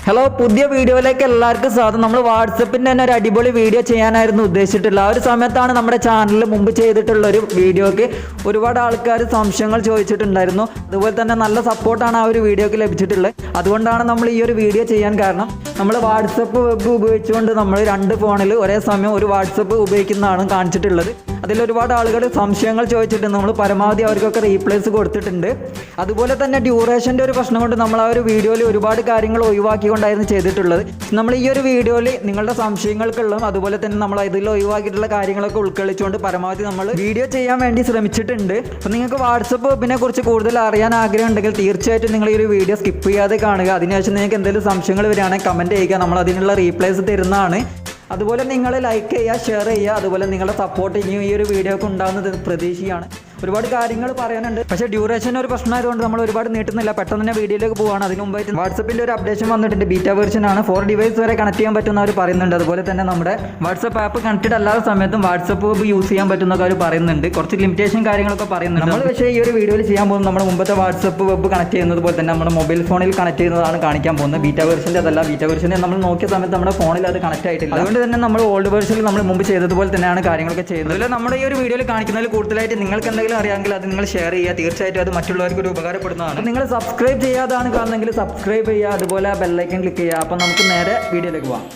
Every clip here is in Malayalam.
ഹലോ, പുതിയ വീഡിയോയിലേക്ക് എല്ലാവർക്കും സ്വാഗതം. നമ്മൾ വാട്സപ്പിൻ്റെ തന്നെ ഒരു അടിപൊളി വീഡിയോ ചെയ്യാനായിരുന്നു ഉദ്ദേശിച്ചിട്ടുള്ളത്. ആ ഒരു സമയത്താണ് നമ്മുടെ ചാനലിൽ മുമ്പ് ചെയ്തിട്ടുള്ള ഒരു വീഡിയോക്ക് ഒരുപാട് ആൾക്കാർ സംശയങ്ങൾ ചോദിച്ചിട്ടുണ്ടായിരുന്നു. അതുപോലെ തന്നെ നല്ല സപ്പോർട്ടാണ് ആ ഒരു വീഡിയോക്ക് ലഭിച്ചിട്ടുള്ളത്. അതുകൊണ്ടാണ് നമ്മൾ ഈ ഒരു വീഡിയോ ചെയ്യാൻ കാരണം. നമ്മൾ വാട്സപ്പ് വെബ് ഉപയോഗിച്ചുകൊണ്ട് നമ്മൾ 2 ഫോണിൽ ഒരേ സമയം ഒരു വാട്സപ്പ് ഉപയോഗിക്കുന്നതാണ് കാണിച്ചിട്ടുള്ളത്. അതിൽ ഒരുപാട് ആളുകൾ സംശയങ്ങൾ ചോദിച്ചിട്ടുണ്ട്. നമ്മൾ പരമാവധി അവർക്കൊക്കെ റീപ്ലേസ് കൊടുത്തിട്ടുണ്ട്. അതുപോലെ തന്നെ ഡ്യൂറേഷൻ്റെ ഒരു പ്രശ്നം കൊണ്ട് നമ്മൾ ആ ഒരു വീഡിയോയിൽ ഒരുപാട് കാര്യങ്ങൾ ഒഴിവാക്കിക്കൊണ്ടായിരുന്നു ചെയ്തിട്ടുള്ളത്. നമ്മൾ ഈ ഒരു വീഡിയോയിൽ നിങ്ങളുടെ സംശയങ്ങൾക്കുള്ളതും അതുപോലെ തന്നെ നമ്മൾ ഇതിൽ ഒഴിവാക്കിയിട്ടുള്ള കാര്യങ്ങളൊക്കെ ഉൾക്കൊള്ളിച്ചുകൊണ്ട് പരമാവധി നമ്മൾ വീഡിയോ ചെയ്യാൻ വേണ്ടി ശ്രമിച്ചിട്ടുണ്ട്. അപ്പോൾ നിങ്ങൾക്ക് വാട്സപ്പ് വെബിനെ കുറിച്ച് കൂടുതൽ അറിയാൻ ആഗ്രഹം ഉണ്ടെങ്കിൽ തീർച്ചയായിട്ടും നിങ്ങൾ ഈ ഒരു വീഡിയോ സ്കിപ്പ് ചെയ്യാതെ കാണുക. അതിനുശേഷം നിങ്ങൾക്ക് എന്തെങ്കിലും സംശയങ്ങൾ വരികയാണെങ്കിൽ കമൻറ്റ് ചെയ്യുക. നമ്മൾ അതിനുള്ള റീപ്ലേസ് തരുന്നതാണ്. അതുപോലെ നിങ്ങൾ ലൈക്ക് ചെയ്യുക, ഷെയർ ചെയ്യുക. അതുപോലെ നിങ്ങളുടെ സപ്പോർട്ട് ഇനിയും ഈ ഒരു വീഡിയോക്ക് ഉണ്ടാകുന്നത് പ്രതീക്ഷയാണ്. ഒരുപാട് കാര്യങ്ങൾ പറയാനുണ്ട്, പക്ഷേ ഡ്യൂറേഷൻ ഒരു പ്രശ്നമായതുകൊണ്ട് നമ്മൾ ഒരുപാട് നീട്ടുന്നില്ല. പെട്ടെന്ന് തന്നെ വീഡിയോയിലേക്ക് പോവാണ്. അതിന് മുമ്പായിട്ട് വാട്സപ്പിൻ്റെ ഒരു അപ്ഡേഷൻ വന്നിട്ടുണ്ട്. ബീറ്റ വെർഷനാണ്. 4 ഡിവൈസ് വരെ കണക്ട് ചെയ്യാൻ പറ്റുന്ന അവർ പറയുന്നുണ്ട്. അതുപോലെ തന്നെ നമ്മുടെ വാട്സപ്പ് ആപ്പ് കണക്റ്റഡ് അല്ലാത്ത സമയത്തും വാട്സപ്പ് വെബ് യൂസ് ചെയ്യാൻ പറ്റുന്നൊക്കെ അവർ പറയുന്നുണ്ട്. കുറച്ച് ലിമിറ്റേഷൻ കാര്യങ്ങളൊക്കെ പറയുന്നുണ്ട്. നമ്മൾ പക്ഷേ ഈ ഒരു വീഡിയോയിൽ ചെയ്യാൻ പോകുന്നത് നമ്മുടെ മുമ്പത്തെ വാട്സപ്പ് വെബ് കണക്ട് ചെയ്യുന്നത് പോലെ തന്നെ നമ്മുടെ മൊബൈൽ ഫോണിൽ കണക്ട് ചെയ്യുന്നതാണ് കാണിക്കാൻ പോകുന്നത്. ബീറ്റ വെർഷൻ്റെ അതല്ല. ബീറ്റ വെർഷനെ നമ്മൾ നോക്കിയ സമയത്ത് നമ്മുടെ ഫോണിൽ അത് കണക്ട് ആയിട്ടില്ല. അതുകൊണ്ട് തന്നെ നമ്മൾ ഓൾഡ് വെർഷനിൽ നമ്മൾ മുമ്പ് ചെയ്തതുപോലെ തന്നെയാണ് കാര്യങ്ങളൊക്കെ ചെയ്യുന്നത്. അതുപോലെ നമ്മുടെ ഈ ഒരു വീഡിയോയിൽ കാണിക്കുന്നതിൽ കൂടുതലായിട്ട് നിങ്ങൾക്ക് എന്തെങ്കിലും അറിയാമെങ്കിൽ അത് നിങ്ങൾ ഷെയർ ചെയ്യുക. തീർച്ചയായിട്ടും അത് മറ്റുള്ളവർക്ക് ഒരു ഉപകാരപ്പെടുന്നതാണ്. നിങ്ങൾ സബ്സ്ക്രൈബ് ചെയ്യാതാണ് കാണുന്നെങ്കിൽ സബ്സ്ക്രൈബ് ചെയ്യുക. അതുപോലെ ബെല്ലൈക്കൺ ക്ലിക്ക് ചെയ്യുക. അപ്പോൾ നമുക്ക് നേരെ വീഡിയോയിലേക്ക് പോകാം.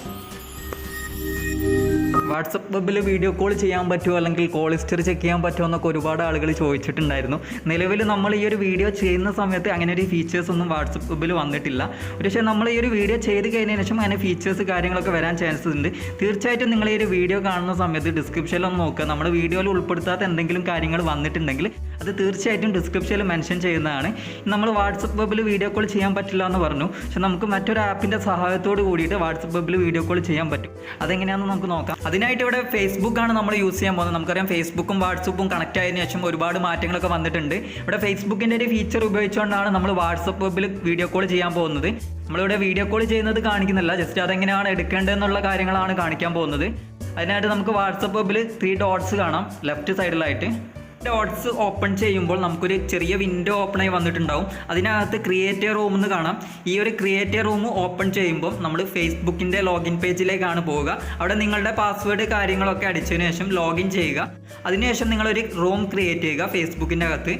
വാട്സപ്പ് വെബിൽ വീഡിയോ കോൾ ചെയ്യാൻ പറ്റുമോ അല്ലെങ്കിൽ കോൾ ഹിസ്റ്ററി ചെക്ക് ചെയ്യാൻ പറ്റുമോ എന്നൊക്കെ ഒരുപാട് ആളുകൾ ചോദിച്ചിട്ടുണ്ടായിരുന്നു. നിലവിൽ നമ്മൾ ഈ ഒരു വീഡിയോ ചെയ്യുന്ന സമയത്ത് അങ്ങനെ ഒരു ഫീച്ചേഴ്സ് ഒന്നും വാട്സപ്പ് വെബിൽ വന്നിട്ടില്ല. പക്ഷേ നമ്മൾ ഈ ഒരു വീഡിയോ ചെയ്ത് കഴിഞ്ഞതിന് ശേഷം അങ്ങനെ ഫീച്ചേഴ്സ് കാര്യങ്ങളൊക്കെ വരാൻ ചാൻസസ് ഉണ്ട്. തീർച്ചയായിട്ടും നിങ്ങൾ ഈ ഒരു വീഡിയോ കാണുന്ന സമയത്ത് ഡിസ്ക്രിപ്ഷനിൽ ഒന്ന് നോക്കുക. നമ്മുടെ വീഡിയോയിൽ ഉൾപ്പെടുത്താത്ത എന്തെങ്കിലും കാര്യങ്ങൾ വന്നിട്ടുണ്ടെങ്കിൽ അത് തീർച്ചയായിട്ടും ഡിസ്ക്രിപ്ഷനിൽ മെൻഷൻ ചെയ്യുന്നതാണ്. നമ്മൾ വാട്സപ്പ് വെബിൽ വീഡിയോ കോൾ ചെയ്യാൻ പറ്റില്ല എന്ന് പറഞ്ഞു. പക്ഷേ നമുക്ക് മറ്റൊരു ആപ്പിൻ്റെ സഹായത്തോട് കൂടിയിട്ട് വാട്സപ്പ് വെബിൽ വീഡിയോ കോൾ ചെയ്യാൻ പറ്റും. അതെങ്ങനെയാണെന്ന് നമുക്ക് നോക്കാം. അതിനായിട്ട് ഇവിടെ ഫേസ്ബുക്കാണ് നമ്മൾ യൂസ് ചെയ്യാൻ പോകുന്നത്. നമുക്കറിയാം ഫേസ്ബുക്കും വാട്സപ്പും കണക്ട് ആയതിനു ശേഷം ഒരുപാട് മാറ്റങ്ങളൊക്കെ വന്നിട്ടുണ്ട്. ഇവിടെ ഫേസ്ബുക്കിൻ്റെ ഒരു ഫീച്ചർ ഉപയോഗിച്ചുകൊണ്ടാണ് നമ്മൾ വാട്സപ്പ് വെബിൽ വീഡിയോ കോൾ ചെയ്യാൻ പോകുന്നത്. നമ്മളിവിടെ വീഡിയോ കോൾ ചെയ്യുന്നത് കാണിക്കുന്നില്ല, ജസ്റ്റ് അതെങ്ങനെയാണ് എടുക്കേണ്ടതെന്നുള്ള കാര്യങ്ങളാണ് കാണിക്കാൻ പോകുന്നത്. അതിനായിട്ട് നമുക്ക് വാട്സപ്പ് വെബിൽ 3 ഡോട്ട്സ് കാണാം ലെഫ്റ്റ് സൈഡിലായിട്ട്. ഡോട്ട്സ് ഓപ്പൺ ചെയ്യുമ്പോൾ നമുക്കൊരു ചെറിയ വിൻഡോ ഓപ്പണായി വന്നിട്ടുണ്ടാവും. അതിനകത്ത് ക്രിയേറ്റ് എ റൂം എന്ന് കാണാം. ഈ ഒരു ക്രിയേറ്റ് എ റൂം ഓപ്പൺ ചെയ്യുമ്പോൾ നമ്മൾ ഫേസ്ബുക്കിൻ്റെ ലോഗിൻ പേജിലേക്കാണ് പോവുക. അവിടെ നിങ്ങളുടെ പാസ്വേഡ് കാര്യങ്ങളൊക്കെ അടിച്ചതിന് ശേഷം ലോഗിൻ ചെയ്യുക. അതിനുശേഷം നിങ്ങളൊരു റൂം ക്രിയേറ്റ് ചെയ്യുക. ഫേസ്ബുക്കിൻ്റെ അകത്ത്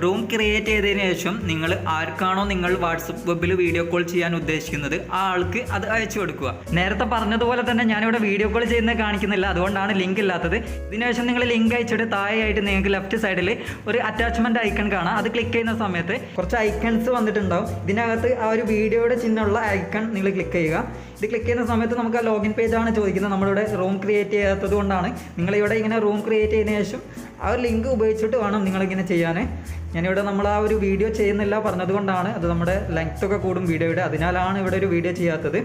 റൂം ക്രിയേറ്റ് ചെയ്തതിന് ശേഷം നിങ്ങൾ ആർക്കാണോ നിങ്ങൾ വാട്സപ്പ് വെബിൽ വീഡിയോ കോൾ ചെയ്യാൻ ഉദ്ദേശിക്കുന്നത് ആ ആൾക്ക് അത് അയച്ചു കൊടുക്കുക. നേരത്തെ പറഞ്ഞതുപോലെ തന്നെ ഞാനിവിടെ വീഡിയോ കോൾ ചെയ്യുന്നത് കാണിക്കുന്നില്ല, അതുകൊണ്ടാണ് ലിങ്ക് ഇല്ലാത്തത്. ഇതിനുശേഷം നിങ്ങൾ ലിങ്ക് അയച്ചിട്ട് താഴെയായിട്ട് നിങ്ങൾക്ക് ലെഫ്റ്റ് സൈഡിൽ ഒരു അറ്റാച്ച്മെൻറ്റ് ഐക്കൺ കാണാം. അത് ക്ലിക്ക് ചെയ്യുന്ന സമയത്ത് കുറച്ച് ഐക്കൺസ് വന്നിട്ടുണ്ടാവും. ഇതിനകത്ത് ആ ഒരു വീഡിയോയുടെ ചിഹ്നമുള്ള ഐക്കൺ നിങ്ങൾ ക്ലിക്ക് ചെയ്യുക. ഇത് ക്ലിക്ക് ചെയ്യുന്ന സമയത്ത് നമുക്ക് ആ ലോഗിൻ പേജാണ് ചോദിക്കുന്നത്. നമ്മളിവിടെ റൂം ക്രിയേറ്റ് ചെയ്യാത്തത് കൊണ്ടാണ്. നിങ്ങളിവിടെ ഇങ്ങനെ റൂം ക്രിയേറ്റ് ചെയ്തതിന് ശേഷം ആ ഒരു ലിങ്ക് ഉപയോഗിച്ചിട്ട് വേണം നിങ്ങളിങ്ങനെ ചെയ്യാൻ. ഞാനിവിടെ നമ്മൾ ആ ഒരു വീഡിയോ ചെയ്യുന്നില്ല പറഞ്ഞതുകൊണ്ടാണ്. അത് നമ്മുടെ ലെങ്ത് ഒക്കെ കൂടും വീഡിയോയുടെ, അതിനാലാണ് ഇവിടെ ഒരു വീഡിയോ ചെയ്യാത്തത്.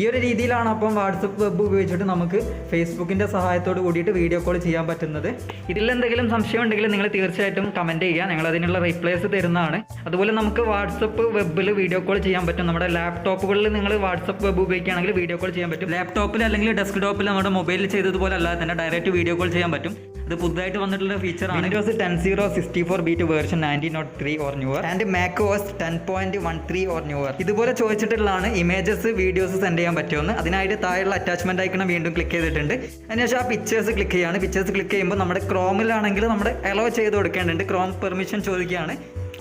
ഈ ഒരു രീതിയിലാണ് അപ്പം വാട്സപ്പ് വെബ് ഉപയോഗിച്ചിട്ട് നമുക്ക് ഫേസ്ബുക്കിൻ്റെ സഹായത്തോട് കൂടിയിട്ട് വീഡിയോ കോൾ ചെയ്യാൻ പറ്റുന്നത്. ഇതിലെന്തെങ്കിലും സംശയം ഉണ്ടെങ്കിൽ നിങ്ങൾ തീർച്ചയായിട്ടും കമൻറ്റ് ചെയ്യുക. ഞങ്ങൾ അതിനുള്ള റീപ്ലേസ് തരുന്നതാണ്. അതുപോലെ നമുക്ക് വാട്സപ്പ് വെബിൽ വീഡിയോ കോൾ ചെയ്യാൻ പറ്റും. നമ്മുടെ ലാപ്ടോപ്പുകളിൽ നിങ്ങൾ വാട്സപ്പ് വെബ് ഉപയോഗിക്കുകയാണെങ്കിൽ വീഡിയോ കോൾ ചെയ്യാൻ പറ്റും. ലാപ്ടോപ്പിൽ അല്ലെങ്കിൽ ഡെസ്ക്ടോപ്പിൽ നമ്മുടെ മൊബൈലിൽ ചെയ്തതുപോലെ അല്ലാതെ തന്നെ ഡയറക്റ്റ് വീഡിയോ കോൾ ചെയ്യാൻ പറ്റും. ഇത് പുതുതായിട്ട് വന്നിട്ടുള്ള ഫീച്ചറാണ്. Windows 10.0 beat version 19.3 or newer and macOS 10.13 or newer. ഇതുപോലെ ചോദിച്ചിട്ടുള്ളതാണ് ഇമേജസ് വീഡിയോസ് സെൻഡ് ചെയ്യാൻ പറ്റുമെന്ന്. അതിനായിട്ട് താഴെയുള്ള അറ്റാച്ച്മെന്റ് ഐക്കൺ വീണ്ടും ക്ലിക്ക് ചെയ്തിട്ടുണ്ട്. അതിനുശേഷം ആ പിക്ചേഴ്സ് ക്ലിക്ക് ചെയ്യാണ്. പിക്ചേഴ്സ് ക്ലിക്ക് ചെയ്യുമ്പോൾ നമ്മുടെ ക്രോമിലാണെങ്കിൽ നമ്മുടെ അലോ ചെയ്ത് കൊടുക്കേണ്ടതുണ്ട്. ക്രോം പെർമിഷൻ ചോദിക്കുകയാണ്.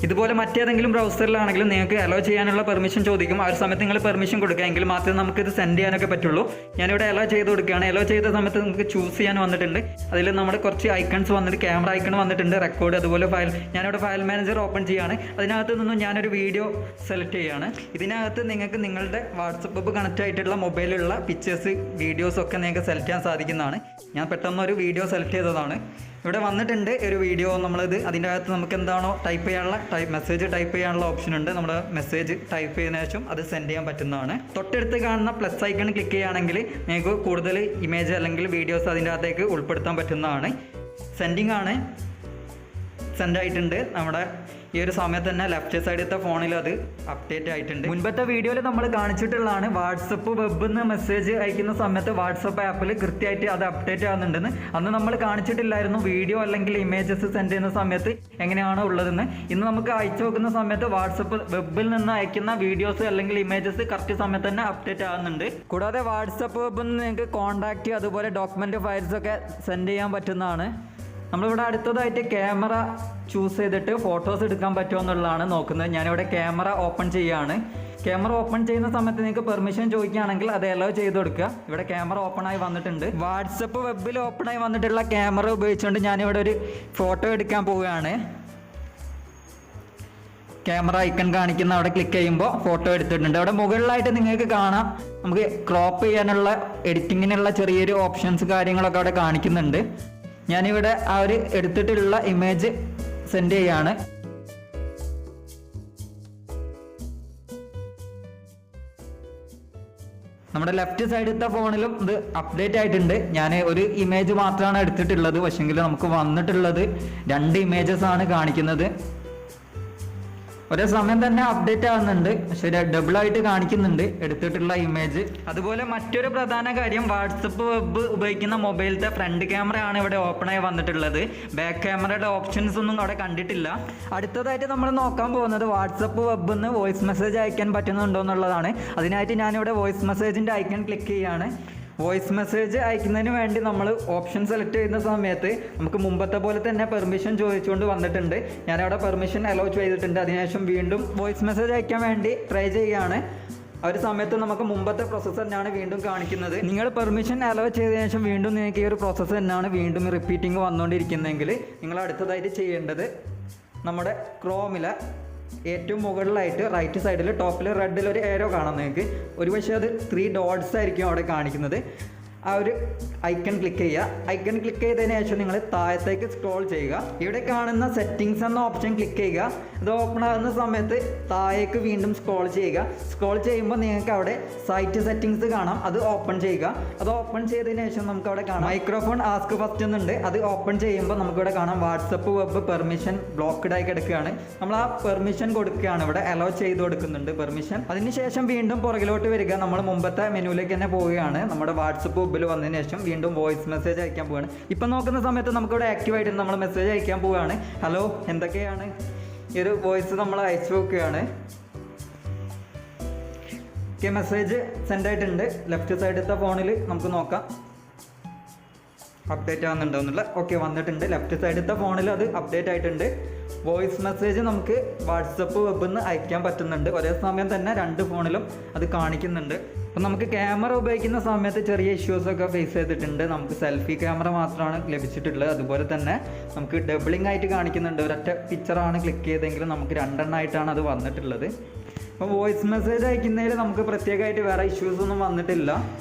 ഇതുപോലെ മറ്റേതെങ്കിലും ബ്രൗസറിലാണെങ്കിലും നിങ്ങൾക്ക് അലോ ചെയ്യാനുള്ള പെർമിഷൻ ചോദിക്കും. ആ ഒരു സമയത്ത് നിങ്ങൾ പെർമിഷൻ കൊടുക്കുക, എങ്കിൽ മാത്രമേ നമുക്കിത് സെൻഡ് ചെയ്യാനൊക്കെ പറ്റുള്ളൂ. ഞാനിവിടെ അലോ ചെയ്ത് കൊടുക്കുകയാണ്. അലോ ചെയ്ത സമയത്ത് നമുക്ക് ചൂസ് ചെയ്യാൻ വന്നിട്ടുണ്ട്. അതിൽ നമ്മുടെ കുറച്ച് ഐക്കൺസ് വന്നിട്ട് ക്യാമറ ഐക്കൺ വന്നിട്ടുണ്ട്, റെക്കോർഡ്, അതുപോലെ ഫയൽ. ഞാനിവിടെ ഫയൽ മാനേജർ ഓപ്പൺ ചെയ്യുകയാണ്. അതിനകത്ത് നിന്നും ഞാനൊരു വീഡിയോ സെലക്ട് ചെയ്യുകയാണ്. ഇതിനകത്ത് നിങ്ങൾക്ക് നിങ്ങളുടെ വാട്സപ്പ് വെബ് കണക്റ്റ് ആയിട്ടുള്ള മൊബൈലിലുള്ള പിക്ചേഴ്സ് വീഡിയോസ് ഒക്കെ നിങ്ങൾക്ക് സെലക്ട് ചെയ്യാൻ സാധിക്കുന്നതാണ്. ഞാൻ പെട്ടെന്നൊരു വീഡിയോ സെലക്ട് ചെയ്തതാണ്. ഇവിടെ വന്നിട്ടുണ്ട് ഒരു വീഡിയോ. നമ്മളിത് അതിൻ്റെ അകത്ത് നമുക്ക് എന്താണോ ടൈപ്പ് ചെയ്യാനുള്ള മെസ്സേജ് ടൈപ്പ് ചെയ്യാനുള്ള ഓപ്ഷൻ ഉണ്ട്. നമ്മുടെ മെസ്സേജ് ടൈപ്പ് ചെയ്തതിനു ശേഷം അത് സെൻഡ് ചെയ്യാൻ പറ്റുന്നതാണ്. തൊട്ടടുത്ത് കാണുന്ന പ്ലസ് ഐക്കൺ ക്ലിക്ക് ചെയ്യുകയാണെങ്കിൽ നിങ്ങൾക്ക് കൂടുതൽ ഇമേജ് അല്ലെങ്കിൽ വീഡിയോസ് അതിൻ്റെ അകത്തേക്ക് ഉൾപ്പെടുത്താൻ പറ്റുന്നതാണ്. സെൻഡിങ് ആണ്, സെൻഡ് ആയിട്ടുണ്ട്. നമ്മുടെ ഈ ഒരു സമയത്ത് തന്നെ ലെഫ്റ്റ് സൈഡത്തെ ഫോണിൽ അത് അപ്ഡേറ്റ് ആയിട്ടുണ്ട്. മുൻപത്തെ വീഡിയോയിൽ നമ്മൾ കാണിച്ചിട്ടുള്ളതാണ് വാട്സപ്പ് വെബിൽ നിന്ന് മെസ്സേജ് അയക്കുന്ന സമയത്ത് വാട്സപ്പ് ആപ്പിൽ കൃത്യമായിട്ട് അത് അപ്ഡേറ്റ് ആകുന്നുണ്ടെന്ന്. അന്ന് നമ്മൾ കാണിച്ചിട്ടില്ലായിരുന്നു വീഡിയോ അല്ലെങ്കിൽ ഇമേജസ് സെൻഡ് ചെയ്യുന്ന സമയത്ത് എങ്ങനെയാണോ ഉള്ളതെന്ന്. ഇന്ന് നമുക്ക് അയച്ചു നോക്കുന്ന സമയത്ത് വാട്സപ്പ് വെബിൽ നിന്ന് അയക്കുന്ന വീഡിയോസ് അല്ലെങ്കിൽ ഇമേജസ് കറക്റ്റ് സമയത്ത് തന്നെ അപ്ഡേറ്റ് ആകുന്നുണ്ട്. കൂടാതെ വാട്സപ്പ് വെബിൽ നിന്ന് നിങ്ങൾക്ക് കോൺടാക്റ്റ് അതുപോലെ ഡോക്യുമെൻ്റ് ഫയൽസ് ഒക്കെ സെൻഡ് ചെയ്യാൻ പറ്റുന്നതാണ്. നമ്മളിവിടെ അടുത്തതായിട്ട് ക്യാമറ ചൂസ് ചെയ്തിട്ട് ഫോട്ടോസ് എടുക്കാൻ പറ്റുമോ എന്നുള്ളതാണ് നോക്കുന്നത്. ഞാനിവിടെ ക്യാമറ ഓപ്പൺ ചെയ്യുകയാണ്. ക്യാമറ ഓപ്പൺ ചെയ്യുന്ന സമയത്ത് നിങ്ങൾക്ക് പെർമിഷൻ ചോദിക്കുകയാണെങ്കിൽ അത് അലോ ചെയ്ത് കൊടുക്കുക. ഇവിടെ ക്യാമറ ഓപ്പൺ ആയി വന്നിട്ടുണ്ട്. വാട്സപ്പ് വെബിൽ ഓപ്പൺ ആയി വന്നിട്ടുള്ള ക്യാമറ ഉപയോഗിച്ചുകൊണ്ട് ഞാനിവിടെ ഒരു ഫോട്ടോ എടുക്കാൻ പോവുകയാണ്. ക്യാമറ ഐക്കൺ കാണിക്കുന്ന അവിടെ ക്ലിക്ക് ചെയ്യുമ്പോൾ ഫോട്ടോ എടുത്തിട്ടുണ്ട്. അവിടെ മുകളിലായിട്ട് നിങ്ങൾക്ക് കാണാം നമുക്ക് ക്രോപ്പ് ചെയ്യാനുള്ള എഡിറ്റിങ്ങിനുള്ള ചെറിയൊരു ഓപ്ഷൻസ് കാര്യങ്ങളൊക്കെ അവിടെ കാണിക്കുന്നുണ്ട്. ഞാനിവിടെ ആ ഒരു എടുത്തിട്ടുള്ള ഇമേജ് സെൻഡ് ചെയ്യാണ്. നമ്മുടെ ലെഫ്റ്റ് സൈഡിലത്തെ ഫോണിലും ഇത് അപ്ഡേറ്റ് ആയിട്ടുണ്ട്. ഞാൻ ഒരു ഇമേജ് മാത്രമാണ് എടുത്തിട്ടുള്ളത്, പക്ഷെങ്കിൽ നമുക്ക് വന്നിട്ടുള്ളത് 2 ഇമേജസ് ആണ് കാണിക്കുന്നത്. ഒരേ സമയം തന്നെ അപ്ഡേറ്റ് ആകുന്നുണ്ട്, പക്ഷേ ഡബിൾ ആയിട്ട് കാണിക്കുന്നുണ്ട് എടുത്തിട്ടുള്ള ഇമേജ്. അതുപോലെ മറ്റൊരു പ്രധാന കാര്യം, വാട്സപ്പ് വെബ് ഉപയോഗിക്കുന്ന മൊബൈലത്തെ ഫ്രണ്ട് ക്യാമറ ആണ് ഇവിടെ ഓപ്പൺ ആയി വന്നിട്ടുള്ളത്. ബാക്ക് ക്യാമറയുടെ ഓപ്ഷൻസ് ഒന്നും അവിടെ കണ്ടിട്ടില്ല. അടുത്തതായിട്ട് നമ്മൾ നോക്കാൻ പോകുന്നത് വാട്സപ്പ് വെബിൽ നിന്ന് വോയിസ് മെസ്സേജ് അയക്കാൻ പറ്റുന്നുണ്ടോ എന്നുള്ളതാണ്. അതിനായിട്ട് ഞാനിവിടെ വോയിസ് മെസ്സേജിൻ്റെ ഐക്കൺ ക്ലിക്ക് ചെയ്യുകയാണ്. വോയിസ് മെസ്സേജ് അയക്കുന്നതിന് വേണ്ടി നമ്മൾ ഓപ്ഷൻ സെലക്ട് ചെയ്യുന്ന സമയത്ത് നമുക്ക് മുമ്പത്തെ പോലെ തന്നെ പെർമിഷൻ ചോദിച്ചുകൊണ്ട് വന്നിട്ടുണ്ട്. ഞാനവിടെ പെർമിഷൻ അലോ ചെയ്തിട്ടുണ്ട്. അതിനുശേഷം വീണ്ടും വോയിസ് മെസ്സേജ് അയക്കാൻ വേണ്ടി ട്രൈ ചെയ്യുകയാണ്. ആ ഒരു സമയത്ത് നമുക്ക് മുമ്പത്തെ പ്രോസസ്സ് തന്നെയാണ് വീണ്ടും കാണിക്കുന്നത്. നിങ്ങൾ പെർമിഷൻ അലോ ചെയ്തതിനു ശേഷം വീണ്ടും നിങ്ങൾക്ക് ഈ ഒരു പ്രോസസ്സ് തന്നെയാണ് വീണ്ടും റിപ്പീറ്റിംഗ് വന്നുകൊണ്ടിരിക്കുന്നതെങ്കിൽ നിങ്ങൾ അടുത്തതായിട്ട് ചെയ്യേണ്ടത് നമ്മുടെ ക്രോമിലെ ഏറ്റവും മുകളിലായിട്ട് റൈറ്റ് സൈഡിൽ ടോപ്പിൽ റെഡിൽ ഒരു ഏരോ കാണാം നിങ്ങൾക്ക്. ഒരു പക്ഷേ അത് 3 ഡോട്ട്സ് ആയിരിക്കും അവിടെ കാണിക്കുന്നത്. ആ ഒരു ഐക്കൺ ക്ലിക്ക് ചെയ്യുക. ഐക്കൺ ക്ലിക്ക് ചെയ്തതിന് ശേഷം നിങ്ങൾ താഴത്തേക്ക് സ്ക്രോൾ ചെയ്യുക. ഇവിടെ കാണുന്ന സെറ്റിങ്സ് എന്ന ഓപ്ഷൻ ക്ലിക്ക് ചെയ്യുക. ഇത് ഓപ്പൺ ആകുന്ന സമയത്ത് താഴേക്ക് വീണ്ടും സ്ക്രോൾ ചെയ്യുക. സ്ക്രോൾ ചെയ്യുമ്പോൾ നിങ്ങൾക്ക് അവിടെ സൈറ്റ് സെറ്റിങ്സ് കാണാം, അത് ഓപ്പൺ ചെയ്യുക. അത് ഓപ്പൺ ചെയ്തതിന് ശേഷം നമുക്ക് അവിടെ കാണാം മൈക്രോഫോൺ ആസ്ക് ഫസ്റ്റ് എന്നുണ്ട്. അത് ഓപ്പൺ ചെയ്യുമ്പോൾ നമുക്കിവിടെ കാണാം വാട്സപ്പ് വെബ് പെർമിഷൻ ബ്ലോക്ക്ഡ് ആയി കിടക്കുകയാണ്. നമ്മൾ ആ പെർമിഷൻ കൊടുക്കുകയാണ്, ഇവിടെ അലോ ചെയ്ത് കൊടുക്കുന്നുണ്ട് പെർമിഷൻ. അതിനുശേഷം വീണ്ടും പുറകിലോട്ട് വരിക. നമ്മൾ മുമ്പത്തെ മെനുവിലേക്ക് തന്നെ പോവുകയാണ്. നമ്മുടെ വാട്സപ്പ് വെബിൽ വന്നതിന് ശേഷം വീണ്ടും വോയിസ് മെസ്സേജ് അയക്കാൻ പോവുകയാണ്. ഇപ്പം നോക്കുന്ന സമയത്ത് നമുക്കിവിടെ ആക്റ്റീവായിട്ട് നമ്മൾ മെസ്സേജ് അയക്കാൻ പോവുകയാണ്. ഹലോ എന്തൊക്കെയാണ്, ഈ ഒരു വോയിസ് നമ്മൾ അയച്ചു നോക്കുകയാണ്. ഓക്കെ, മെസ്സേജ് സെൻഡ് ആയിട്ടുണ്ട്. ലെഫ്റ്റ് സൈഡിലത്തെ ഫോണിൽ നമുക്ക് നോക്കാം അപ്ഡേറ്റ് ആവുന്നുണ്ടോ എന്നുള്ള. ഓക്കെ, വന്നിട്ടുണ്ട്. ലെഫ്റ്റ് സൈഡിലത്തെ ഫോണിൽ അത് അപ്ഡേറ്റ് ആയിട്ടുണ്ട്. വോയിസ് മെസ്സേജ് നമുക്ക് വാട്സപ്പ് വെബിൽ നിന്ന് അയക്കാൻ പറ്റുന്നുണ്ട്. ഒരേ സമയം തന്നെ 2 ഫോണിലും അത് കാണിക്കുന്നുണ്ട്. അപ്പം നമുക്ക് ക്യാമറ ഉപയോഗിക്കുന്ന സമയത്ത് ചെറിയ ഇഷ്യൂസൊക്കെ ഫേസ് ചെയ്തിട്ടുണ്ട്. നമുക്ക് സെൽഫി ക്യാമറ മാത്രമാണ് ലഭിച്ചിട്ടുള്ളത്. അതുപോലെ തന്നെ നമുക്ക് ഡബിളിംഗ് ആയിട്ട് കാണിക്കുന്നുണ്ട്. ഒരൊറ്റ പിക്ചറാണ് ക്ലിക്ക് ചെയ്തെങ്കിലും നമുക്ക് 2 എണ്ണമായിട്ടാണ് അത് വന്നിട്ടുള്ളത്. അപ്പോൾ വോയിസ് മെസ്സേജ് അയക്കുന്നതിൽ നമുക്ക് പ്രത്യേകമായിട്ട് വേറെ ഇഷ്യൂസൊന്നും വന്നിട്ടില്ല.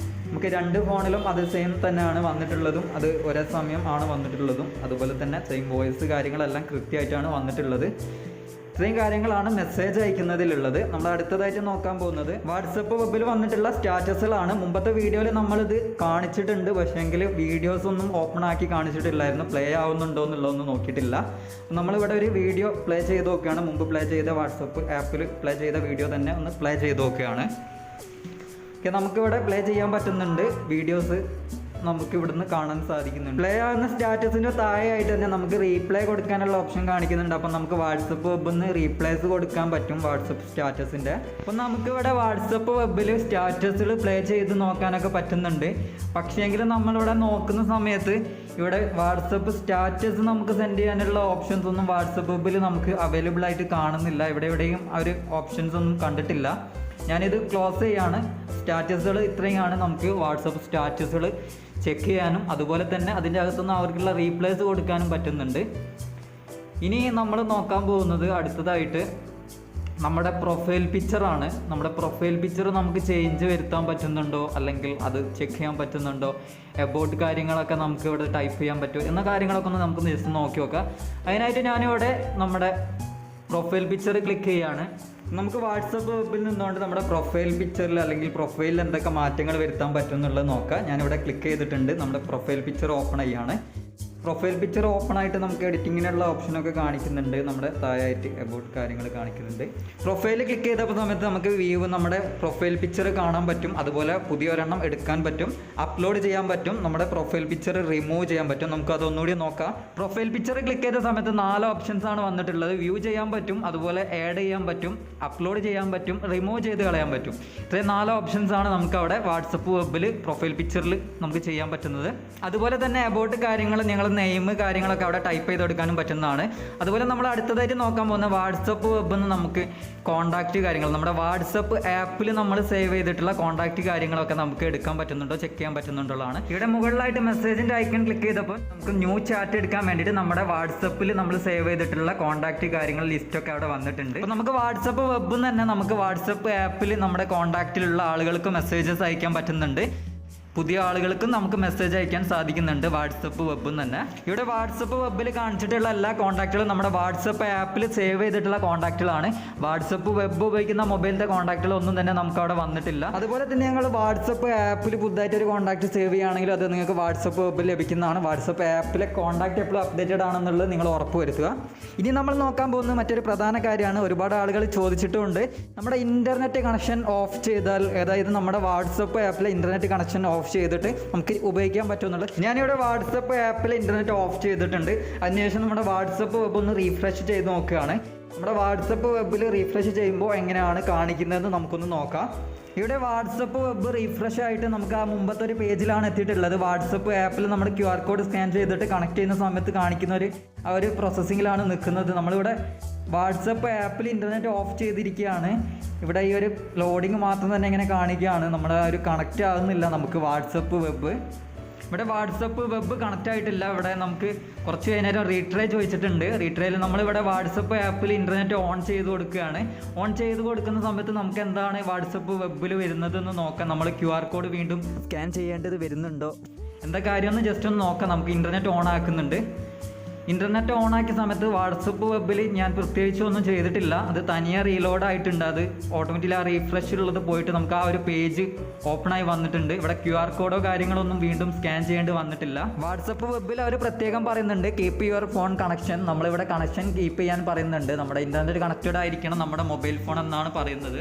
നമുക്ക് 2 ഫോണിലും അത് സെയിം തന്നെയാണ് വന്നിട്ടുള്ളതും, അത് ഒരേ സമയം ആണ് വന്നിട്ടുള്ളതും. അതുപോലെ തന്നെ സെയിം വോയിസ് കാര്യങ്ങളെല്ലാം കൃത്യമായിട്ടാണ് വന്നിട്ടുള്ളത്. ഇത്രയും കാര്യങ്ങളാണ് മെസ്സേജ് അയക്കുന്നതിലുള്ളത്. നമ്മൾ അടുത്തതായിട്ട് നോക്കാൻ പോകുന്നത് വാട്സപ്പ് വെബിൽ വന്നിട്ടുള്ള സ്റ്റാറ്റസുകളാണ്. മുമ്പത്തെ വീഡിയോയിൽ നമ്മളിത് കാണിച്ചിട്ടുണ്ട്, പക്ഷേങ്കിൽ വീഡിയോസ് ഒന്നും ഓപ്പൺ ആക്കി കാണിച്ചിട്ടില്ലായിരുന്നു. പ്ലേ ആവുന്നുണ്ടോ എന്നുള്ളതൊന്നും നോക്കിയിട്ടില്ല. നമ്മളിവിടെ ഒരു വീഡിയോ പ്ലേ ചെയ്ത് നോക്കുകയാണ്. മുമ്പ് പ്ലേ ചെയ്ത വാട്സപ്പ് ആപ്പിൽ പ്ലേ ചെയ്ത വീഡിയോ തന്നെ ഒന്ന് പ്ലേ ചെയ്ത് നോക്കുകയാണ്. ഓക്കെ, നമുക്കിവിടെ പ്ലേ ചെയ്യാൻ പറ്റുന്നുണ്ട്. വീഡിയോസ് നമുക്ക് ഇവിടുന്ന് കാണാൻ സാധിക്കുന്നുണ്ട്. പ്ലേ ആകുന്ന സ്റ്റാറ്റസിൻ്റെ താഴെയായിട്ട് തന്നെ നമുക്ക് റീപ്ലേ കൊടുക്കാനുള്ള ഓപ്ഷൻ കാണിക്കുന്നുണ്ട്. അപ്പം നമുക്ക് വാട്സപ്പ് വെബിൽ നിന്ന് റീപ്ലേസ് കൊടുക്കാൻ പറ്റും വാട്സപ്പ് സ്റ്റാറ്റസിൻ്റെ. അപ്പം നമുക്കിവിടെ വാട്സപ്പ് വെബിൽ സ്റ്റാറ്റസുകൾ പ്ലേ ചെയ്ത് നോക്കാനൊക്കെ പറ്റുന്നുണ്ട്. പക്ഷേങ്കിലും നമ്മളിവിടെ നോക്കുന്ന സമയത്ത് ഇവിടെ വാട്സപ്പ് സ്റ്റാറ്റസ് നമുക്ക് സെൻഡ് ചെയ്യാനുള്ള ഓപ്ഷൻസ് ഒന്നും വാട്സപ്പ് വെബിൽ നമുക്ക് അവൈലബിൾ ആയിട്ട് കാണുന്നില്ല. എവിടെയും ആ ഒരു ഓപ്ഷൻസ് ഒന്നും കണ്ടിട്ടില്ല. ഞാനിത് ക്ലോസ് ചെയ്യാണ്. സ്റ്റാറ്റസുകൾ ഇത്രയുമാണ് നമുക്ക് വാട്സപ്പ് സ്റ്റാറ്റസുകൾ ചെക്ക് ചെയ്യാനും അതുപോലെ തന്നെ അതിൻ്റെ അകത്തുനിന്ന് അവർക്കുള്ള റീപ്ലേസ് കൊടുക്കാനും പറ്റുന്നുണ്ട്. ഇനി നമ്മൾ നോക്കാൻ പോകുന്നത് അടുത്തതായിട്ട് നമ്മുടെ പ്രൊഫൈൽ പിക്ചറാണ്. നമ്മുടെ പ്രൊഫൈൽ പിക്ചർ നമുക്ക് ചേഞ്ച് വരുത്താൻ പറ്റുന്നുണ്ടോ, അല്ലെങ്കിൽ അത് ചെക്ക് ചെയ്യാൻ പറ്റുന്നുണ്ടോ, എബൌട്ട് കാര്യങ്ങളൊക്കെ നമുക്ക് ഇവിടെ ടൈപ്പ് ചെയ്യാൻ പറ്റുമോ എന്ന കാര്യങ്ങളൊക്കെ ഒന്ന് നമുക്ക് ജസ്റ്റ് നോക്കി നോക്കാം. അതിനായിട്ട് ഞാനിവിടെ നമ്മുടെ പ്രൊഫൈൽ പിക്ചർ ക്ലിക്ക് ചെയ്യുകയാണ്. നമുക്ക് വാട്സപ്പ് വെബിൽ നിന്നുകൊണ്ട് നമ്മുടെ പ്രൊഫൈൽ പിക്ചറിൽ അല്ലെങ്കിൽ പ്രൊഫൈലിൽ എന്തൊക്കെ മാറ്റങ്ങൾ വരുത്താൻ പറ്റും എന്നുള്ളത് നോക്കാം. ഞാനിവിടെ ക്ലിക്ക് ചെയ്തിട്ടുണ്ട്. നമ്മുടെ പ്രൊഫൈൽ പിക്ചർ ഓപ്പൺ ചെയ്യാണ്. പ്രൊഫൈൽ പിക്ചർ ഓപ്പൺ ആയിട്ട് നമുക്ക് എഡിറ്റിങ്ങിനുള്ള ഓപ്ഷനൊക്കെ കാണിക്കുന്നുണ്ട്. നമ്മുടെ താഴെയായിട്ട് അബൌട്ട് കാര്യങ്ങൾ കാണിക്കുന്നുണ്ട്. പ്രൊഫൈൽ ക്ലിക്ക് ചെയ്തപ്പോൾ സമയത്ത് നമുക്ക് വ്യൂ നമ്മുടെ പ്രൊഫൈൽ പിക്ചർ കാണാൻ പറ്റും. അതുപോലെ പുതിയ ഒരെണ്ണം എടുക്കാൻ പറ്റും, അപ്ലോഡ് ചെയ്യാൻ പറ്റും, നമ്മുടെ പ്രൊഫൈൽ പിക്ചർ റിമൂവ് ചെയ്യാൻ പറ്റും. നമുക്ക് അതൊന്നുകൂടി നോക്കാം. പ്രൊഫൈൽ പിക്ചർ ക്ലിക്ക് ചെയ്ത സമയത്ത് 4 ഓപ്ഷൻസ് ആണ് വന്നിട്ടുള്ളത്. വ്യൂ ചെയ്യാൻ പറ്റും, അതുപോലെ ആഡ് ചെയ്യാൻ പറ്റും, അപ്ലോഡ് ചെയ്യാൻ പറ്റും, റിമൂവ് ചെയ്ത് കളയാൻ പറ്റും. ഇത്രയും 4 ഓപ്ഷൻസ് ആണ് നമുക്ക് അവിടെ വാട്സപ്പ് വെബിൽ പ്രൊഫൈൽ പിക്ചറിൽ നമുക്ക് ചെയ്യാൻ പറ്റുന്നത്. അതുപോലെ തന്നെ അബൌട്ട് കാര്യങ്ങൾ നിങ്ങൾ നെയിം കാര്യങ്ങളൊക്കെ അവിടെ ടൈപ്പ് ചെയ്ത് കൊടുക്കാനും പറ്റുന്നതാണ്. അതുപോലെ നമ്മൾ അടുത്തതായിട്ട് നോക്കാൻ പോകുന്ന വാട്സപ്പ് വെബിൽ നിന്ന് നമുക്ക് കോൺടാക്റ്റ് കാര്യങ്ങൾ, നമ്മുടെ വാട്സപ്പ് ആപ്പിൽ നമ്മൾ സേവ് ചെയ്തിട്ടുള്ള കോൺടാക്റ്റ് കാര്യങ്ങളൊക്കെ നമുക്ക് എടുക്കാൻ പറ്റുന്നുണ്ടോ ചെക്ക് ചെയ്യാൻ പറ്റുന്നുള്ളതാണ്. ഇവിടെ മുകളിലായിട്ട് മെസ്സേജിൻ്റെ ഐക്കൺ ക്ലിക്ക് ചെയ്തപ്പോൾ നമുക്ക് ന്യൂ ചാറ്റ് എടുക്കാൻ വേണ്ടിയിട്ട് നമ്മുടെ വാട്സപ്പിൽ നമ്മൾ സേവ് ചെയ്തിട്ടുള്ള കോൺടാക്റ്റ് കാര്യങ്ങൾ ലിസ്റ്റൊക്കെ അവിടെ വന്നിട്ടുണ്ട്. അപ്പോൾ നമുക്ക് വാട്സപ്പ് വെബിൽ തന്നെ നമുക്ക് വാട്സപ്പ് ആപ്പിൽ നമ്മുടെ കോൺടാക്റ്റിലുള്ള ആളുകൾക്ക് മെസ്സേജസ് അയക്കാൻ പറ്റുന്നുണ്ട്. പുതിയ ആളുകൾക്കും നമുക്ക് മെസ്സേജ് അയക്കാൻ സാധിക്കുന്നുണ്ട് വാട്സപ്പ് വെബിൽ തന്നെ. ഇവിടെ വാട്സപ്പ് വെബിൽ കാണിച്ചിട്ടുള്ള എല്ലാ കോൺടാക്റ്റുകളും നമ്മുടെ വാട്സപ്പ് ആപ്പിൽ സേവ് ചെയ്തിട്ടുള്ള കോൺടാക്റ്റുകളാണ്. വാട്സപ്പ് വെബ് ഉപയോഗിക്കുന്ന മൊബൈലിൻ്റെ കോൺടാക്റ്റുകളൊന്നും തന്നെ നമുക്ക് അവിടെ വന്നിട്ടില്ല. അതുപോലെ തന്നെ ഞങ്ങൾ വാട്സപ്പ് ആപ്പിൽ പുതുതായിട്ട് ഒരു കോൺടാക്റ്റ് സേവ് ചെയ്യുകയാണെങ്കിൽ അത് നിങ്ങൾക്ക് വാട്സപ്പ് വെബിൽ ലഭിക്കുന്നതാണ്. വാട്സപ്പ് ആപ്പിലെ കോൺടാക്റ്റ് എപ്പോഴും അപ്ഡേറ്റഡ് ആണെന്നുള്ളത് നിങ്ങൾ ഉറപ്പുവരുത്തുക. ഇനി നമ്മൾ നോക്കാൻ പോകുന്ന മറ്റൊരു പ്രധാന കാര്യമാണ്, ഒരുപാട് ആളുകൾ ചോദിച്ചിട്ടുമുണ്ട്, നമ്മുടെ ഇൻ്റർനെറ്റ് കണക്ഷൻ ഓഫ് ചെയ്താൽ, അതായത് നമ്മുടെ വാട്സപ്പ് ആപ്പിലെ ഇൻ്റർനെറ്റ് കണക്ഷൻ ഓഫ് ചെയ്തിട്ട് നമുക്ക് ഉപയോഗിക്കാൻ പറ്റുമെന്നുള്ളത്. ഞാനിവിടെ വാട്സപ്പ് ആപ്പിൽ ഇൻ്റർനെറ്റ് ഓഫ് ചെയ്തിട്ടുണ്ട്. അതിനുശേഷം നമ്മുടെ വാട്സപ്പ് വെബ് ഒന്ന് റീഫ്രഷ് ചെയ്ത് നോക്കുകയാണ്. നമ്മുടെ വാട്സപ്പ് വെബിൽ റീഫ്രഷ് ചെയ്യുമ്പോൾ എങ്ങനെയാണ് കാണിക്കുന്നതെന്ന് നമുക്കൊന്ന് നോക്കാം. ഇവിടെ വാട്സപ്പ് വെബ് റീഫ്രഷ് ആയിട്ട് നമുക്ക് ആ മുമ്പത്തെ ഒരു പേജിലാണ് എത്തിയിട്ടുള്ളത്. വാട്സപ്പ് ആപ്പിൽ നമ്മൾ QR കോഡ് സ്കാൻ ചെയ്തിട്ട് കണക്ട് ചെയ്യുന്ന സമയത്ത് കാണിക്കുന്ന ഒരു പ്രോസസ്സിങ്ങിലാണ് നിൽക്കുന്നത്. നമ്മളിവിടെ വാട്സപ്പ് ആപ്പിൽ ഇൻ്റർനെറ്റ് ഓഫ് ചെയ്തിരിക്കുകയാണ്. ഇവിടെ ഈ ഒരു ലോഡിങ് മാത്രം തന്നെ ഇങ്ങനെ കാണിക്കുകയാണ്. നമ്മുടെ ഒരു കണക്റ്റ് ആകുന്നില്ല നമുക്ക് വാട്സപ്പ് വെബ്. ഇവിടെ വാട്സപ്പ് വെബ് കണക്റ്റ് ആയിട്ടില്ല. ഇവിടെ നമുക്ക് കുറച്ച് കഴിഞ്ഞേരം റീട്രൈ ചോദിച്ചിട്ടുണ്ട്. റീട്രൈയിൽ നമ്മളിവിടെ വാട്സപ്പ് ആപ്പിൽ ഇൻ്റർനെറ്റ് ഓൺ ചെയ്ത് കൊടുക്കുകയാണ്. ഓൺ ചെയ്ത് കൊടുക്കുന്ന സമയത്ത് നമുക്ക് എന്താണ് വാട്സപ്പ് വെബിൽ വരുന്നതെന്ന് നോക്കാം. നമ്മൾ QR കോഡ് വീണ്ടും സ്കാൻ ചെയ്യേണ്ടത് വരുന്നുണ്ടോ എന്താ കാര്യമെന്ന് ജസ്റ്റ് ഒന്ന് നോക്കാം. നമുക്ക് ഇൻ്റർനെറ്റ് ഓൺ ആക്കുന്നുണ്ട്. ഇൻ്റർനെറ്റ് ഓൺ ആക്കിയ സമയത്ത് വാട്സപ്പ് വെബിൽ ഞാൻ പ്രത്യേകിച്ച് ഒന്നും ചെയ്തിട്ടില്ല. അത് തനിയെ റീലോഡ് ആയിട്ടുണ്ട്. അത് ഓട്ടോമാറ്റിക്കലി ആ റീഫ്രഷിലുള്ളത് പോയിട്ട് നമുക്ക് ആ ഒരു പേജ് ഓപ്പൺ ആയി വന്നിട്ടുണ്ട്. ഇവിടെ QR കോഡോ കാര്യങ്ങളൊന്നും വീണ്ടും സ്കാൻ ചെയ്യേണ്ടി വന്നിട്ടില്ല. വാട്സപ്പ് വെബിൽ അവർ പ്രത്യേകം പറയുന്നുണ്ട് കീപ്പ് യുവർ ഫോൺ കണക്ഷൻ. നമ്മളിവിടെ കണക്ഷൻ കീപ്പ് ചെയ്യാൻ പറയുന്നുണ്ട്. നമ്മുടെ ഇൻ്റർനെറ്റ് കണക്റ്റഡ് ആയിരിക്കണം നമ്മുടെ മൊബൈൽ ഫോൺ എന്നാണ് പറയുന്നത്.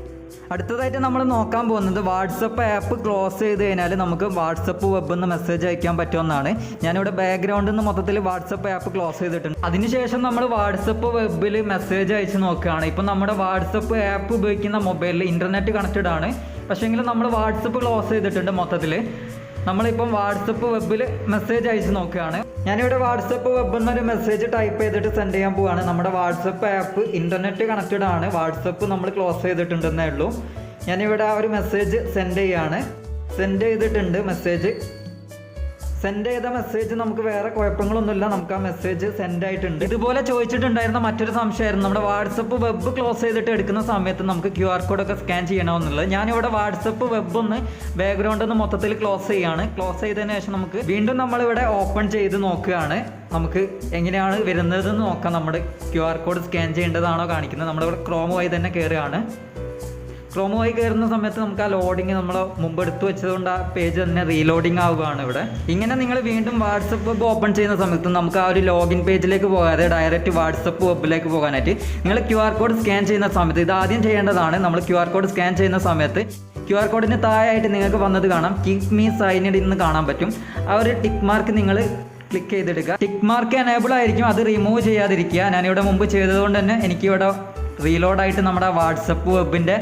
അടുത്തതായിട്ട് നമ്മൾ നോക്കാൻ പോകുന്നത് വാട്സപ്പ് ആപ്പ് ക്ലോസ് ചെയ്ത് കഴിഞ്ഞാൽ നമുക്ക് വാട്സപ്പ് വെബിൽ നിന്ന് മെസ്സേജ് അയക്കാൻ പറ്റുമെന്നാണ്. ഞാനിവിടെ ബാക്ക്ഗ്രൗണ്ടിൽ നിന്ന് മൊത്തത്തിൽ വാട്സപ്പ് ആപ്പ് ക്ലോസ് ചെയ്തിട്ടുണ്ട്. അതിനുശേഷം നമ്മൾ വാട്സപ്പ് വെബിൽ മെസ്സേജ് അയച്ച് നോക്കുകയാണ്. ഇപ്പം നമ്മുടെ വാട്സപ്പ് ആപ്പ് ഉപയോഗിക്കുന്ന മൊബൈലിൽ ഇൻ്റർനെറ്റ് കണക്റ്റഡ് ആണ്. പക്ഷേങ്കിൽ നമ്മൾ വാട്സപ്പ് ക്ലോസ് ചെയ്തിട്ടുണ്ട് മൊത്തത്തിൽ. നമ്മളിപ്പം വാട്സപ്പ് വെബിൽ മെസ്സേജ് അയച്ച് നോക്കുകയാണ്. ഞാനിവിടെ വാട്സപ്പ് വെബിൽ നിന്നൊരു മെസ്സേജ് ടൈപ്പ് ചെയ്തിട്ട് സെൻഡ് ചെയ്യാൻ പോവുകയാണ്. നമ്മുടെ വാട്സപ്പ് ആപ്പ് ഇൻ്റർനെറ്റ് കണക്റ്റഡ് ആണ്. വാട്സപ്പ് നമ്മൾ ക്ലോസ് ചെയ്തിട്ടുണ്ടെന്നേ ഉള്ളൂ. ഞാനിവിടെ ആ ഒരു മെസ്സേജ് സെൻഡ് ചെയ്യാണ്. സെൻഡ് ചെയ്തിട്ടുണ്ട് മെസ്സേജ്. സെൻഡ് ചെയ്ത മെസ്സേജ് നമുക്ക് വേറെ കുഴപ്പങ്ങളൊന്നുമില്ല. നമുക്ക് ആ മെസ്സേജ് സെൻഡ് ആയിട്ടുണ്ട്. ഇതുപോലെ ചോദിച്ചിട്ടുണ്ടായിരുന്ന മറ്റൊരു സംശയമായിരുന്നു, നമ്മുടെ വാട്സപ്പ് വെബ് ക്ലോസ് ചെയ്തിട്ട് എടുക്കുന്ന സമയത്ത് നമുക്ക് QR കോഡൊക്കെ സ്കാൻ ചെയ്യണമെന്നുള്ളത്. ഞാനിവിടെ വാട്സപ്പ് വെബ് ഒന്ന് ബാക്ക്ഗ്രൗണ്ട് ഒന്ന് മൊത്തത്തിൽ ക്ലോസ് ചെയ്യാണ്. ക്ലോസ് ചെയ്തതിന് ശേഷം നമുക്ക് വീണ്ടും നമ്മളിവിടെ ഓപ്പൺ ചെയ്ത് നോക്കുകയാണ്. നമുക്ക് എങ്ങനെയാണ് വരുന്നതെന്ന് നോക്കാം. നമ്മുടെ QR കോഡ് സ്കാൻ ചെയ്യേണ്ടതാണോ കാണിക്കുന്നത്. നമ്മളിവിടെ ക്രോം വഴി തന്നെ കയറുകയാണ്. ക്രോം വഴി കയറുന്ന സമയത്ത് നമുക്ക് ആ ലോഡിങ് നമ്മൾ മുമ്പ് എടുത്തു വെച്ചതുകൊണ്ട് ആ പേജ് തന്നെ റീലോഡിങ് ആവുകയാണ്. ഇവിടെ ഇങ്ങനെ നിങ്ങൾ വീണ്ടും വാട്സപ്പ് വെബ് ഓപ്പൺ ചെയ്യുന്ന സമയത്ത് നമുക്ക് ആ ഒരു ലോഗിൻ പേജിലേക്ക് പോകാതെ ഡയറക്റ്റ് വാട്സപ്പ് വെബിലേക്ക് പോകാനായിട്ട് നിങ്ങൾ QR കോഡ് സ്കാൻ ചെയ്യുന്ന സമയത്ത് ഇത് ആദ്യം ചെയ്യേണ്ടതാണ്. നമ്മൾ QR കോഡ് സ്കാൻ ചെയ്യുന്ന സമയത്ത് QR കോഡിന് താഴെയായിട്ട് നിങ്ങൾക്ക് വന്നത് കാണാം, കീപ് മീ സൈൻഡ് ഇൻ എന്ന് കാണാൻ പറ്റും. ആ ഒരു ടിക്ക് മാർക്ക് നിങ്ങൾ ക്ലിക്ക് ചെയ്തെടുക്കുക. ടിക്ക് മാർക്ക് എനേബിൾ ആയിരിക്കും, അത് റിമൂവ് ചെയ്യാതിരിക്കുക. ഞാനിവിടെ മുമ്പ് ചെയ്തതുകൊണ്ട് തന്നെ എനിക്കിവിടെ റീലോഡായിട്ട് നമ്മുടെ വാട്സപ്പ് വെബിൻ്റെ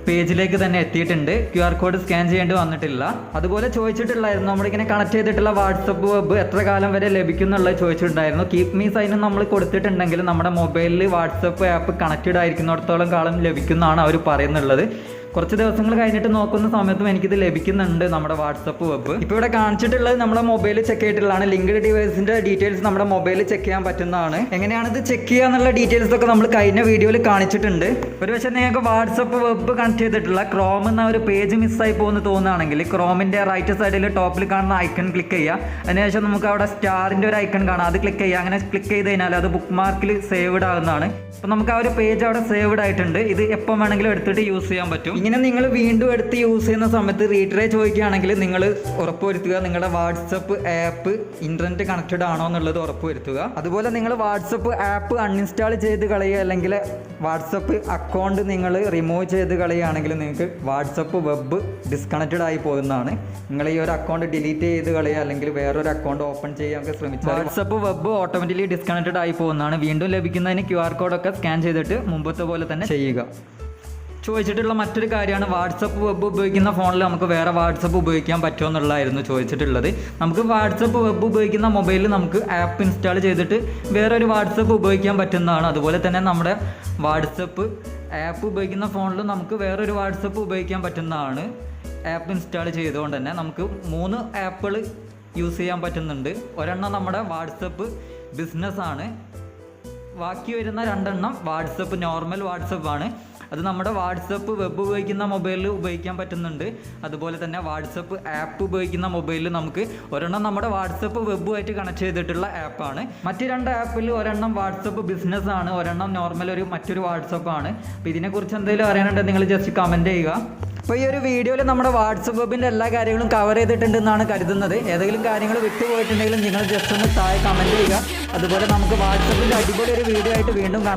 പേജിലേക്ക് തന്നെ എത്തിയിട്ടുണ്ട്. QR കോഡ് സ്കാൻ ചെയ്യേണ്ടി വന്നിട്ടില്ല. അതുപോലെ ചോദിച്ചിട്ടുണ്ടായിരുന്നു നമ്മളിങ്ങനെ കണക്ട് ചെയ്തിട്ടുള്ള വാട്സപ്പ് വെബ് എത്ര കാലം വരെ ലഭിക്കും എന്നുള്ളത് ചോദിച്ചിട്ടുണ്ടായിരുന്നു. കീപ് മീ സൈൻ നമ്മൾ കൊടുത്തിട്ടുണ്ടെങ്കിൽ നമ്മുടെ മൊബൈലിൽ വാട്സപ്പ് ആപ്പ് കണക്റ്റഡ് ആയിരിക്കുന്നിടത്തോളം കാലം ലഭിക്കുന്നതാണ് അവർ പറയുന്നുള്ളത്. കുറച്ച് ദിവസങ്ങൾ കഴിഞ്ഞിട്ട് നോക്കുന്ന സമയത്തും എനിക്കിത് ലഭിക്കുന്നുണ്ട് നമ്മുടെ വാട്സപ്പ് വെബ്. ഇപ്പോൾ ഇവിടെ കാണിച്ചിട്ടുള്ളത് നമ്മുടെ മൊബൈലിൽ ചെക്ക് ചെയ്തിട്ടുള്ളതാണ്. ലിങ്ക്ഡ് ഡിവൈസിൻ്റെ ഡീറ്റെയിൽസ് നമ്മുടെ മൊബൈലിൽ ചെക്ക് ചെയ്യാൻ പറ്റുന്നതാണ്. എങ്ങനെയാണ് ഇത് ചെക്ക് ചെയ്യുക എന്നുള്ള ഡീറ്റെയിൽസ് ഒക്കെ നമ്മൾ കഴിഞ്ഞ വീഡിയോയിൽ കാണിച്ചിട്ടുണ്ട്. ഒരു പക്ഷേ നിങ്ങൾക്ക് വാട്സപ്പ് വെബ് കണക്ട് ചെയ്തിട്ടുള്ള ക്രോം എന്ന ഒരു പേജ് മിസ്സായി പോകുന്നു തോന്നുകയാണെങ്കിൽ ക്രോമിൻ്റെ റൈറ്റ് സൈഡിൽ ടോപ്പിൽ കാണുന്ന ഐക്കൺ ക്ലിക്ക് ചെയ്യുക. അതിനുശേഷം നമുക്ക് അവിടെ സ്റ്റാറിൻ്റെ ഒരു ഐക്കൺ കാണാം, അത് ക്ലിക്ക് ചെയ്യുക. അങ്ങനെ ക്ലിക്ക് ചെയ്ത് കഴിഞ്ഞാൽ അത് ബുക്ക് മാർക്കിൽ സേവ്ഡ് ആകുന്നതാണ്. അപ്പോൾ നമുക്ക് ആ ഒരു പേജ് അവിടെ സേവ്ഡ് ആയിട്ടുണ്ട്. ഇത് എപ്പോൾ വേണമെങ്കിലും എടുത്തിട്ട് യൂസ് ചെയ്യാൻ പറ്റും. ഇങ്ങനെ നിങ്ങൾ വീണ്ടും എടുത്ത് യൂസ് ചെയ്യുന്ന സമയത്ത് റീട്രൈ ചോദിക്കുകയാണെങ്കിൽ നിങ്ങൾ ഉറപ്പുവരുത്തുക നിങ്ങളുടെ വാട്സപ്പ് ആപ്പ് ഇൻ്റർനെറ്റ് കണക്റ്റഡ് ആണോ എന്നുള്ളത് ഉറപ്പുവരുത്തുക. അതുപോലെ നിങ്ങൾ വാട്സപ്പ് ആപ്പ് അൺഇൻസ്റ്റാൾ ചെയ്ത് കളയുക അല്ലെങ്കിൽ വാട്സപ്പ് അക്കൗണ്ട് നിങ്ങൾ റിമൂവ് ചെയ്ത് കളയുകയാണെങ്കിൽ നിങ്ങൾക്ക് വാട്സപ്പ് വെബ് ഡിസ്കണക്റ്റഡ് ആയി പോകുന്നതാണ്. നിങ്ങൾ ഈ ഒരു അക്കൗണ്ട് ഡിലീറ്റ് ചെയ്ത് കളയുക അല്ലെങ്കിൽ വേറൊരു അക്കൗണ്ട് ഓപ്പൺ ചെയ്യാനൊക്കെ ശ്രമിച്ചാൽ വാട്സപ്പ് വെബ് ഓട്ടോമാറ്റിക്കലി ഡിസ്കണക്റ്റഡ് ആയി പോകുന്നതാണ്. വീണ്ടും ലഭിക്കുന്നതിന് QR കോഡൊക്കെ സ്കാൻ ചെയ്തിട്ട് മുമ്പത്തെ പോലെ തന്നെ ചെയ്യുക. ചോദിച്ചിട്ടുള്ള മറ്റൊരു കാര്യമാണ് വാട്സപ്പ് വെബ് ഉപയോഗിക്കുന്ന ഫോണിൽ നമുക്ക് വേറെ വാട്സപ്പ് ഉപയോഗിക്കാൻ പറ്റുമോ എന്നുള്ളതായിരുന്നു ചോദിച്ചിട്ടുള്ളത്. നമുക്ക് വാട്സപ്പ് വെബ് ഉപയോഗിക്കുന്ന മൊബൈലിൽ നമുക്ക് ആപ്പ് ഇൻസ്റ്റാൾ ചെയ്തിട്ട് വേറൊരു വാട്സപ്പ് ഉപയോഗിക്കാൻ പറ്റുന്നതാണ്. അതുപോലെ തന്നെ നമ്മുടെ വാട്സപ്പ് ആപ്പ് ഉപയോഗിക്കുന്ന ഫോണിൽ നമുക്ക് വേറൊരു വാട്സപ്പ് ഉപയോഗിക്കാൻ പറ്റുന്നതാണ്. ആപ്പ് ഇൻസ്റ്റാൾ ചെയ്തുകൊണ്ട് തന്നെ നമുക്ക് 3 ആപ്പുകൾ യൂസ് ചെയ്യാൻ പറ്റുന്നുണ്ട്. ഒരെണ്ണം നമ്മുടെ വാട്സപ്പ് ബിസിനസ്സാണ്, ബാക്കി വരുന്ന 2 എണ്ണം വാട്സപ്പ് നോർമൽ വാട്സപ്പാണ്. അത് നമ്മുടെ വാട്സപ്പ് വെബ് ഉപയോഗിക്കുന്ന മൊബൈലിൽ ഉപയോഗിക്കാൻ പറ്റുന്നുണ്ട്. അതുപോലെ തന്നെ വാട്സപ്പ് ആപ്പ് ഉപയോഗിക്കുന്ന മൊബൈലിൽ നമുക്ക് ഒരെണ്ണം നമ്മുടെ വാട്സപ്പ് വെബുമായിട്ട് കണക്ട് ചെയ്തിട്ടുള്ള ആപ്പാണ്. മറ്റ് 2 ആപ്പിൽ ഒരെണ്ണം വാട്സപ്പ് ബിസിനസ്സാണ്, ഒരെണ്ണം നോർമൽ മറ്റൊരു വാട്സപ്പാണ്. അപ്പോൾ ഇതിനെക്കുറിച്ച് എന്തെങ്കിലും അറിയാനുണ്ടെങ്കിൽ നിങ്ങൾ ജസ്റ്റ് കമൻറ്റ് ചെയ്യുക. അപ്പോൾ ഈ ഒരു വീഡിയോയിൽ നമ്മുടെ വാട്സപ്പ് വെബിൻ്റെ എല്ലാ കാര്യങ്ങളും കവർ ചെയ്തിട്ടുണ്ടെന്നാണ് കരുതുന്നത്. ഏതെങ്കിലും കാര്യങ്ങൾ വിട്ടുപോയിട്ടുണ്ടെങ്കിലും നിങ്ങൾ ജസ്റ്റ് ഒന്ന് താഴെ കമൻറ്റ് ചെയ്യുക. അതുപോലെ നമുക്ക് വാട്സപ്പിൻ്റെ അടിപൊളി ഒരു വീഡിയോ ആയിട്ട് വീണ്ടും കാണാം.